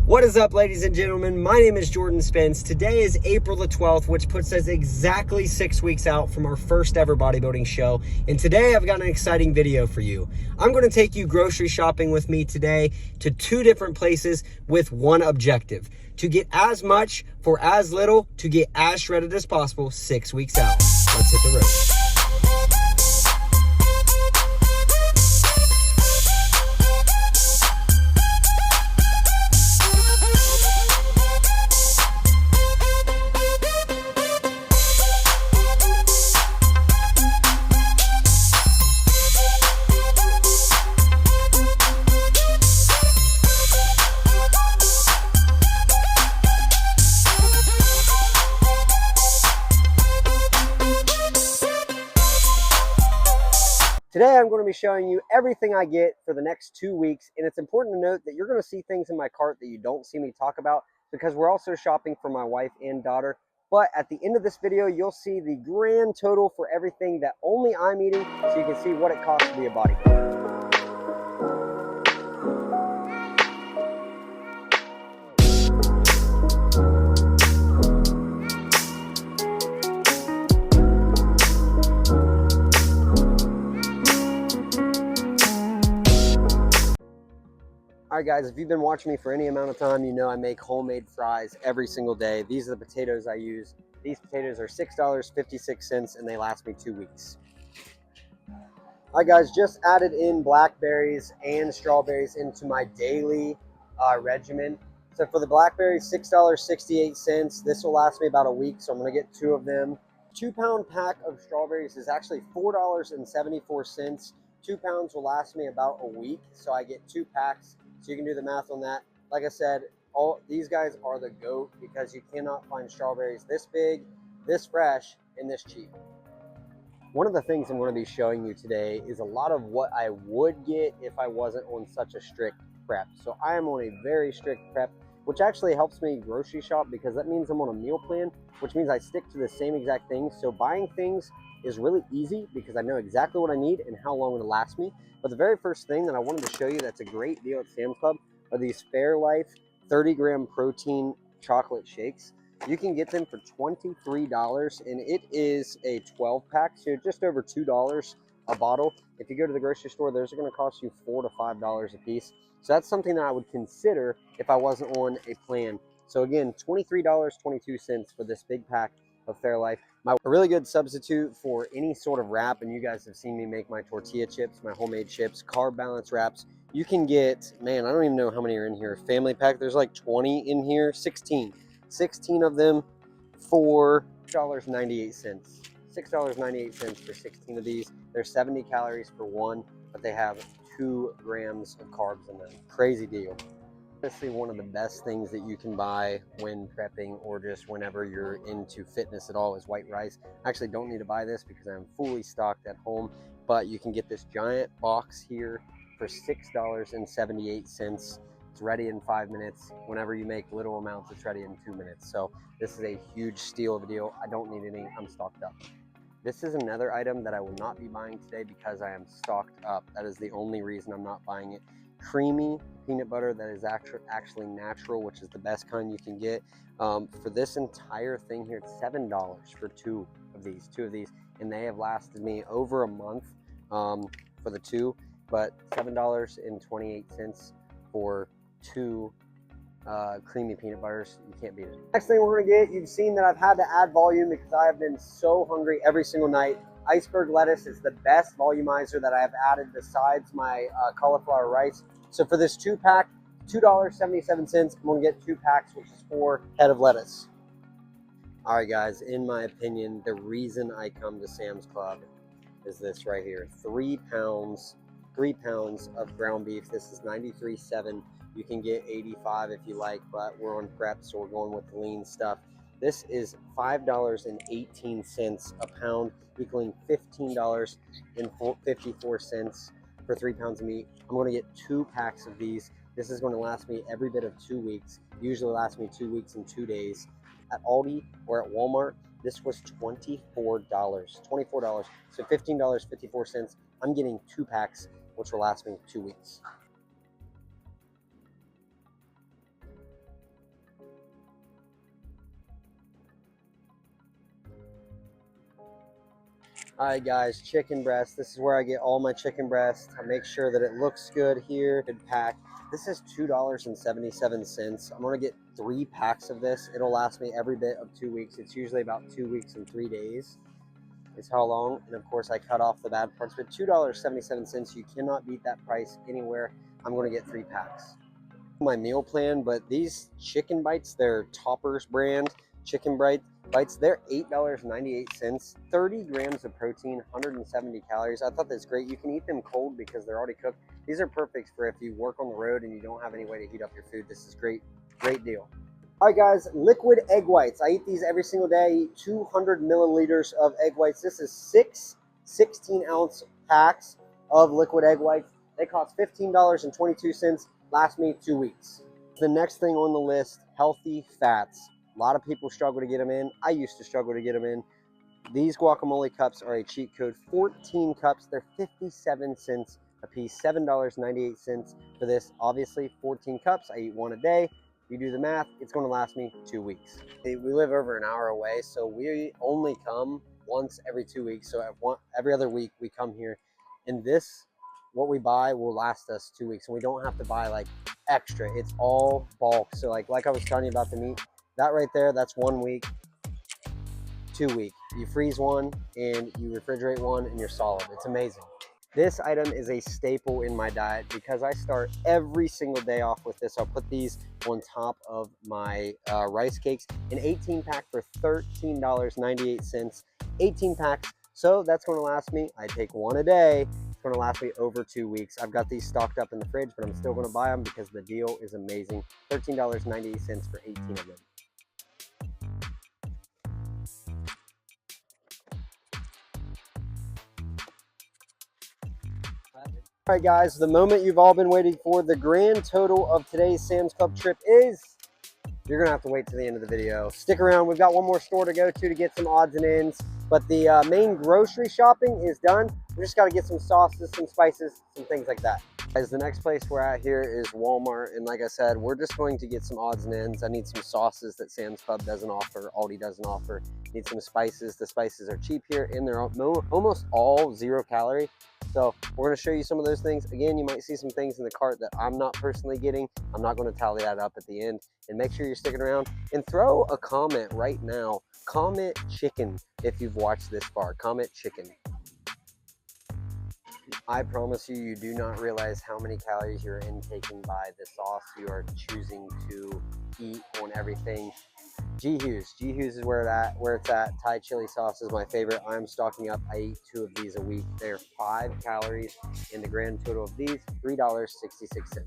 What is up, ladies and gentlemen? My name is Jordan Spence. Today is April the 12th, which puts us exactly 6 weeks out from our first ever bodybuilding show. And today I've got an exciting video for you. I'm going to take you grocery shopping with me today to 2 different places with one objective: to get as much for as little, to get as shredded as possible 6 weeks out. Let's hit the road. Today I'm going to be showing you everything I get for the next 2 weeks, and it's important to note that you're going to see things in my cart that you don't see me talk about because we're also shopping for my wife and daughter. But at the end of this video, you'll see the grand total for everything that only I'm eating, so you can see what it costs to be a bodybuilder. All right, guys, if you've been watching me for any amount of time, you know I make homemade fries every single day. These are the potatoes I use. These potatoes are $6.56, and they last me 2 weeks. All right, guys, just added in blackberries and strawberries into my daily regimen. So for the blackberries, $6.68. This will last me about a week, so I'm going to get 2 of them. 2-pound pack of strawberries is actually $4.74. 2 pounds will last me about a week, so I get 2 packs. So you can do the math on that. Like I said, all these guys are the GOAT because you cannot find strawberries this big, this fresh, and this cheap. One of the things I'm going to be showing you today is a lot of what I would get if I wasn't on such a strict prep. So I am on a very strict prep, which actually helps me grocery shop because that means I'm on a meal plan, which means I stick to the same exact things. So buying things is really easy because I know exactly what I need and how long it'll last me. But the very first thing that I wanted to show you that's a great deal at Sam's Club are these Fairlife 30-gram protein chocolate shakes. You can get them for $23, and it is a 12-pack, so just over $2 a bottle. If you go to the grocery store, those are going to cost you $4 to $5 a piece. So that's something that I would consider if I wasn't on a plan. So again, $23.22 for this big pack of Fairlife. A really good substitute for any sort of wrap, and you guys have seen me make my tortilla chips, my homemade chips, carb balance wraps. You can get, man, I don't even know how many are in here. Family pack, there's like 20 in here, 16 of them for $6.98. $6.98 for 16 of these. There's 70 calories for one, but they have 2 grams of carbs in them. Crazy deal. Honestly, one of the best things that you can buy when prepping or just whenever you're into fitness at all is white rice. I actually don't need to buy this because I'm fully stocked at home, but you can get this giant box here for $6.78. It's ready in 5 minutes. Whenever you make little amounts, it's ready in 2 minutes. So this is a huge steal of a deal. I don't need any. I'm stocked up. This is another item that I will not be buying today because I am stocked up. That is the only reason I'm not buying it. Creamy peanut butter that is actually natural, which is the best kind you can get. For this entire thing here, it's $7 for 2 of these, and they have lasted me over a month for the 2, but $7.28 for 2 creamy peanut butters. You can't beat it. Next thing we're gonna get, you've seen that I've had to add volume because I have been so hungry every single night. Iceberg lettuce is the best volumizer that I have added besides my cauliflower rice. So for this 2-pack, $2.77, I'm gonna get 2 packs, which is 4 head of lettuce. All right, guys, in my opinion, the reason I come to Sam's Club is this right here. 3 pounds of ground beef. This is 93.7. You can get 85 if you like, but we're on prep, so we're going with the lean stuff. This is $5.18 a pound, equaling $15.54 for 3 pounds of meat. I'm going to get 2 packs of these. This is going to last me every bit of 2 weeks. Usually lasts me 2 weeks and 2 days. At Aldi or at Walmart, this was $24. So $15.54. I'm getting 2 packs, which will last me 2 weeks. All right, guys, chicken breast. This is where I get all my chicken breast. I make sure that it looks good here. Good pack. This is $2.77. I'm going to get 3 packs of this. It'll last me every bit of 2 weeks. It's usually about 2 weeks and 3 days is how long. And of course, I cut off the bad parts. But $2.77, you cannot beat that price anywhere. I'm going to get 3 packs. My meal plan, but these chicken bites, they're Toppers brand chicken bites, they're $8.98, 30 grams of protein, 170 calories. I thought that's great. You can eat them cold because they're already cooked. These are perfect for if you work on the road and you don't have any way to heat up your food. This is great deal. All right, guys, liquid egg whites. I eat these every single day. I eat 200 milliliters of egg whites. This is 6 16-ounce packs of liquid egg whites. They cost $15.22. Last me 2 weeks. The next thing on the list, healthy fats. A lot of people struggle to get them in. I used to struggle to get them in. These guacamole cups are a cheat code. 14 cups, they're 57 cents a piece, $7.98 for this. Obviously, 14 cups, I eat 1 a day. You do the math, it's going to last me 2 weeks. We live over an hour away, so we only come once every 2 weeks. So every other week we come here, and this, what we buy will last us 2 weeks, and we don't have to buy like extra. It's all bulk. So like I was telling you about the meat, that right there, that's 1 week, 2 week. You freeze one and you refrigerate one and you're solid. It's amazing. This item is a staple in my diet because I start every single day off with this. I'll put these on top of my rice cakes. An 18 pack for $13.98. 18 packs. So that's going to last me. I take 1 a day. It's going to last me over 2 weeks. I've got these stocked up in the fridge, but I'm still going to buy them because the deal is amazing. $13.98 for 18 of them. All right, guys, the moment you've all been waiting for, the grand total of today's Sam's Club trip is, you're going to have to wait to the end of the video. Stick around. We've got one more store to go to get some odds and ends, but the main grocery shopping is done. We just got to get some sauces, some spices, some things like that. Guys, the next place we're at here is Walmart, and like I said, we're just going to get some odds and ends. I need some sauces that Sam's Club doesn't offer, Aldi doesn't offer. Need some spices. The spices are cheap here, and they're almost all 0 calorie. So we're going to show you some of those things. Again, you might see some things in the cart that I'm not personally getting. I'm not going to tally that up at the end. And make sure you're sticking around and throw a comment right now. Comment chicken if you've watched this far. Comment chicken. I promise you, you do not realize how many calories you're intaking by the sauce you are choosing to eat on everything. G Hughes is where it's at. Thai chili sauce is my favorite. I'm stocking up. I eat 2 of these a week. They're 5 calories, and the grand total of these, $3.66.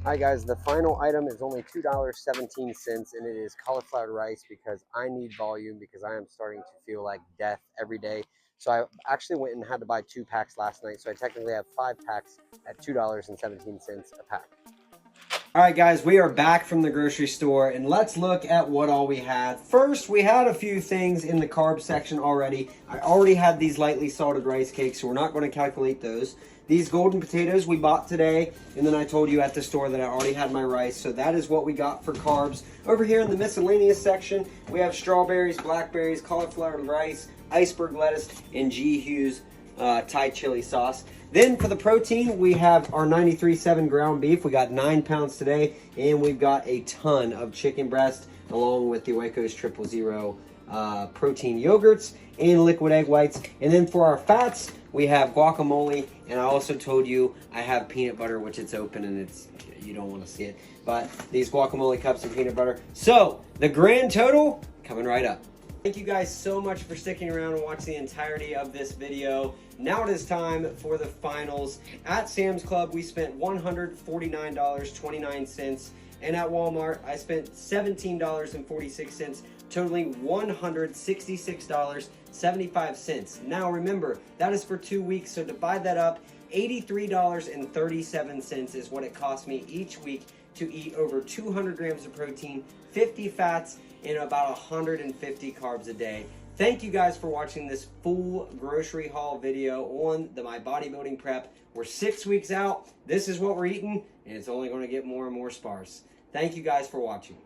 All right, guys, the final item is only $2.17, and it is cauliflower rice because I need volume because I am starting to feel like death every day. So I actually went and had to buy 2 packs last night, so I technically have 5 packs at $2.17 a pack. All right, guys, we are back from the grocery store, and let's look at what all we had. First, we had a few things in the carb section already. I already had these lightly salted rice cakes, so we're not going to calculate those. These golden potatoes we bought today, and then I told you at the store that I already had my rice, so that is what we got for carbs. Over here in the miscellaneous section, we have strawberries, blackberries, cauliflower rice, iceberg lettuce, and G Hughes Thai chili sauce. Then for the protein, we have our 93.7 ground beef. We got 9 pounds today, and we've got a ton of chicken breast along with the Oikos 000 protein yogurts and liquid egg whites. And then for our fats, we have guacamole, and I also told you I have peanut butter, which it's open and you don't want to see it, but these guacamole cups and peanut butter. So the grand total coming right up. Thank you guys so much for sticking around and watching the entirety of this video. Now it is time for the finals. At Sam's Club, we spent $149.29, and at Walmart, I spent $17.46, totaling $166.75. Now remember, that is for 2 weeks, so divide that up. $83.37 is what it cost me each week to eat over 200 grams of protein, 50 fats, and about 150 carbs a day. Thank you guys for watching this full grocery haul video on my bodybuilding prep. We're 6 weeks out. This is what we're eating, and it's only going to get more and more sparse. Thank you guys for watching.